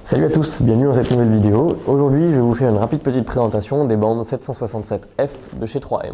Salut à tous, bienvenue dans cette nouvelle vidéo. Aujourd'hui, je vais vous faire une rapide petite présentation des bandes 767F de chez 3M.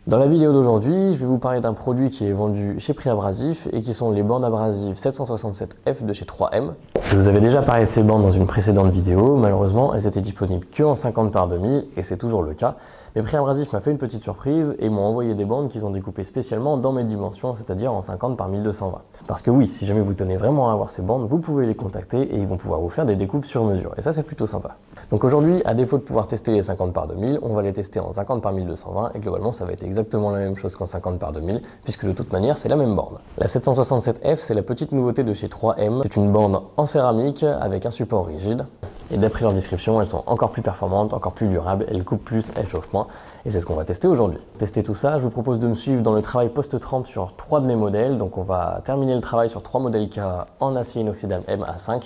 Dans la vidéo d'aujourd'hui, je vais vous parler d'un produit qui est vendu chez Prix Abrasif et qui sont les bandes abrasives 767F de chez 3M. Je vous avais déjà parlé de ces bandes dans une précédente vidéo, malheureusement elles étaient disponibles que en 50 par 2000 et c'est toujours le cas. Mais Prix Abrasif m'a fait une petite surprise et m'ont envoyé des bandes qu'ils ont découpées spécialement dans mes dimensions, c'est-à-dire en 50 par 1220. Parce que oui, si jamais vous tenez vraiment à avoir ces bandes, vous pouvez les contacter et ils vont pouvoir vous faire des découpes sur mesure. Et ça c'est plutôt sympa. Donc aujourd'hui, à défaut de pouvoir tester les 50 par 2000, on va les tester en 50 par 1220 et globalement ça va être exactement la même chose qu'en 50 par 2000 puisque de toute manière c'est la même bande. La 767F c'est la petite nouveauté de chez 3M, c'est une bande en céramique avec un support rigide et d'après leur description elles sont encore plus performantes, encore plus durables, elles coupent plus, elles chauffent moins et c'est ce qu'on va tester aujourd'hui. Pour tester tout ça, je vous propose de me suivre dans le travail post-trempe sur 3 de mes modèles, donc on va terminer le travail sur 3 modèles K en acier inoxydable MA5.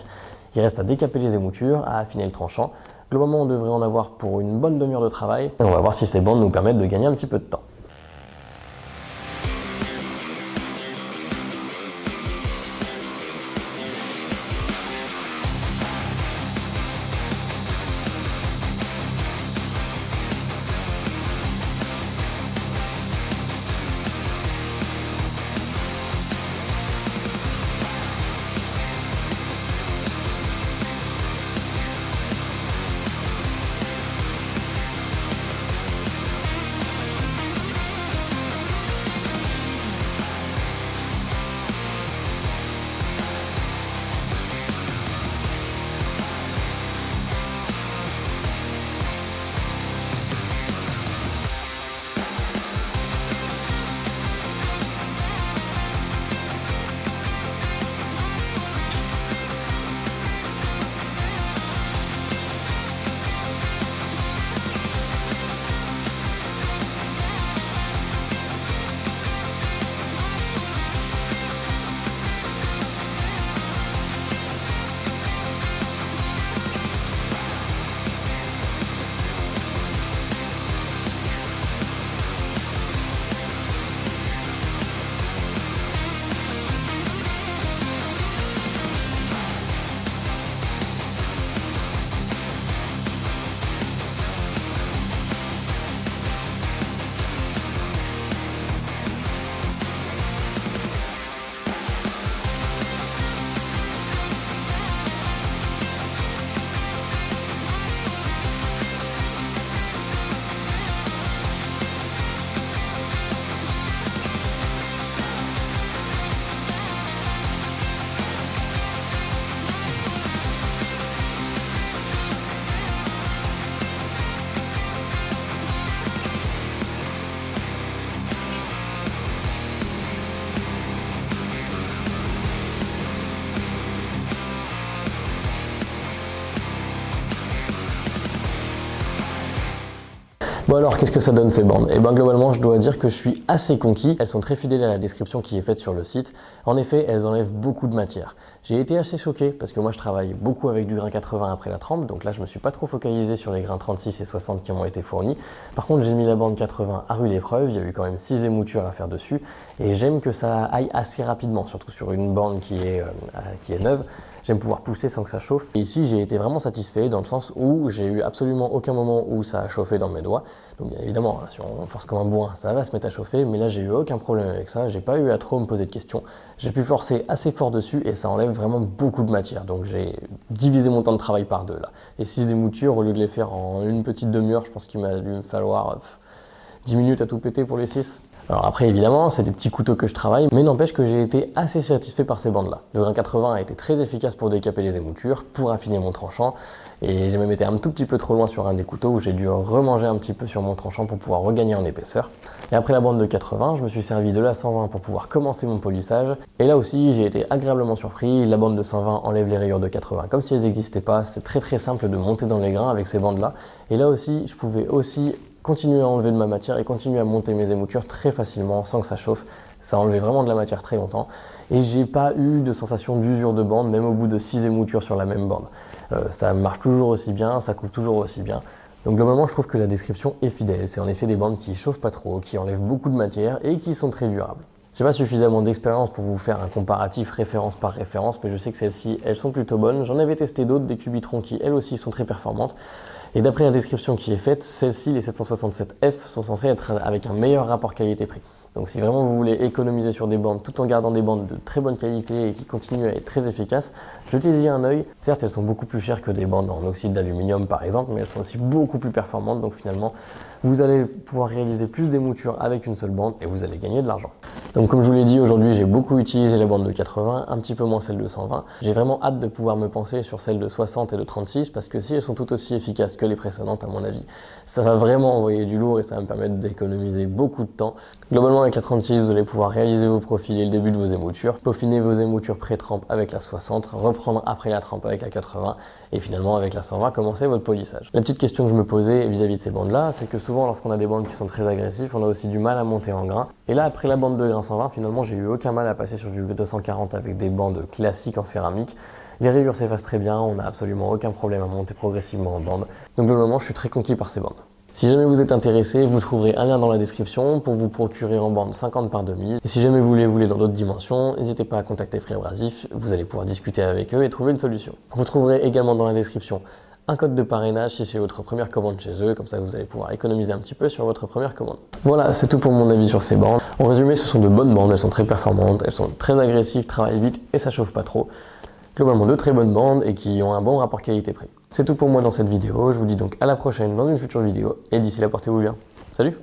Il reste à décaper les émoutures, à affiner le tranchant. Globalement, on devrait en avoir pour une bonne demi-heure de travail. Et on va voir si ces bandes nous permettent de gagner un petit peu de temps. Bon alors, qu'est-ce que ça donne ces bandes? Et bien globalement, je dois dire que je suis assez conquis. Elles sont très fidèles à la description qui est faite sur le site. En effet, elles enlèvent beaucoup de matière. J'ai été assez choqué parce que moi je travaille beaucoup avec du grain 80 après la trempe. Donc là, je me suis pas trop focalisé sur les grains 36 et 60 qui m'ont été fournis. Par contre, j'ai mis la bande 80 à rude épreuve. Il y a eu quand même 6 émoutures à faire dessus. Et j'aime que ça aille assez rapidement, surtout sur une bande qui est neuve. J'aime pouvoir pousser sans que ça chauffe. Et ici, j'ai été vraiment satisfait dans le sens où j'ai eu absolument aucun moment où ça a chauffé dans mes doigts. Donc bien évidemment, si on force comme un bourrin, ça va se mettre à chauffer, mais là j'ai eu aucun problème avec ça, j'ai pas eu à trop me poser de questions. J'ai pu forcer assez fort dessus et ça enlève vraiment beaucoup de matière. Donc j'ai divisé mon temps de travail par deux là. Et 6 émoutures, au lieu de les faire en une petite demi-heure, je pense qu'il m'a dû me falloir 10 minutes à tout péter pour les 6. Alors après évidemment c'est des petits couteaux que je travaille, mais n'empêche que j'ai été assez satisfait par ces bandes là. Le grain 80 a été très efficace pour décaper les émoutures, pour affiner mon tranchant, et j'ai même été un tout petit peu trop loin sur un des couteaux où j'ai dû remanger un petit peu sur mon tranchant pour pouvoir regagner en épaisseur. Et après la bande de 80, je me suis servi de la 120 pour pouvoir commencer mon polissage, et là aussi j'ai été agréablement surpris. La bande de 120 enlève les rayures de 80 comme si elles n'existaient pas. C'est très simple de monter dans les grains avec ces bandes là, et là aussi je pouvais aussi continuer à enlever de ma matière et continuer à monter mes émoutures très facilement sans que ça chauffe. Ça a enlevé vraiment de la matière très longtemps et j'ai pas eu de sensation d'usure de bande, même au bout de 6 émoutures sur la même bande. Ça marche toujours aussi bien, ça coupe toujours aussi bien. Donc globalement, je trouve que la description est fidèle. C'est en effet des bandes qui chauffent pas trop, qui enlèvent beaucoup de matière et qui sont très durables. J'ai pas suffisamment d'expérience pour vous faire un comparatif référence par référence, mais je sais que celles-ci, elles sont plutôt bonnes. J'en avais testé d'autres, des Cubitron qui elles aussi sont très performantes. Et d'après la description qui est faite, celles-ci, les 767F, sont censées être avec un meilleur rapport qualité-prix. Donc si vraiment vous voulez économiser sur des bandes tout en gardant des bandes de très bonne qualité et qui continuent à être très efficaces, jetez-y un œil. Certes, elles sont beaucoup plus chères que des bandes en oxyde d'aluminium par exemple, mais elles sont aussi beaucoup plus performantes. Donc finalement, vous allez pouvoir réaliser plus d'émoutures avec une seule bande et vous allez gagner de l'argent. Donc comme je vous l'ai dit, aujourd'hui j'ai beaucoup utilisé la bande de 80, un petit peu moins celle de 120. J'ai vraiment hâte de pouvoir me pencher sur celle de 60 et de 36 parce que si elles sont tout aussi efficaces que les précédentes à mon avis, ça va vraiment envoyer du lourd et ça va me permettre d'économiser beaucoup de temps. Globalement avec la 36, vous allez pouvoir réaliser vos profils et le début de vos émoutures, peaufiner vos émoutures pré-trempe avec la 60, reprendre après la trempe avec la 80 et finalement avec la 120 commencer votre polissage. La petite question que je me posais vis-à-vis de ces bandes là, c'est que souvent lorsqu'on a des bandes qui sont très agressives, on a aussi du mal à monter en grain. Et là après la bande de grain 120, finalement j'ai eu aucun mal à passer sur du 240 avec des bandes classiques en céramique. Les rayures s'effacent très bien, on n'a absolument aucun problème à monter progressivement en bande. Donc globalement je suis très conquis par ces bandes. Si jamais vous êtes intéressé, vous trouverez un lien dans la description pour vous procurer en bande 50 par 2000. Et si jamais vous les voulez dans d'autres dimensions, n'hésitez pas à contacter Free Abrasif, vous allez pouvoir discuter avec eux et trouver une solution. Vous trouverez également dans la description un code de parrainage si c'est votre première commande chez eux, comme ça vous allez pouvoir économiser un petit peu sur votre première commande. Voilà, c'est tout pour mon avis sur ces bandes. En résumé, ce sont de bonnes bandes, elles sont très performantes, elles sont très agressives, travaillent vite et ça chauffe pas trop. Globalement de très bonnes bandes et qui ont un bon rapport qualité-prix. C'est tout pour moi dans cette vidéo, je vous dis donc à la prochaine dans une future vidéo et d'ici là portez-vous bien. Salut!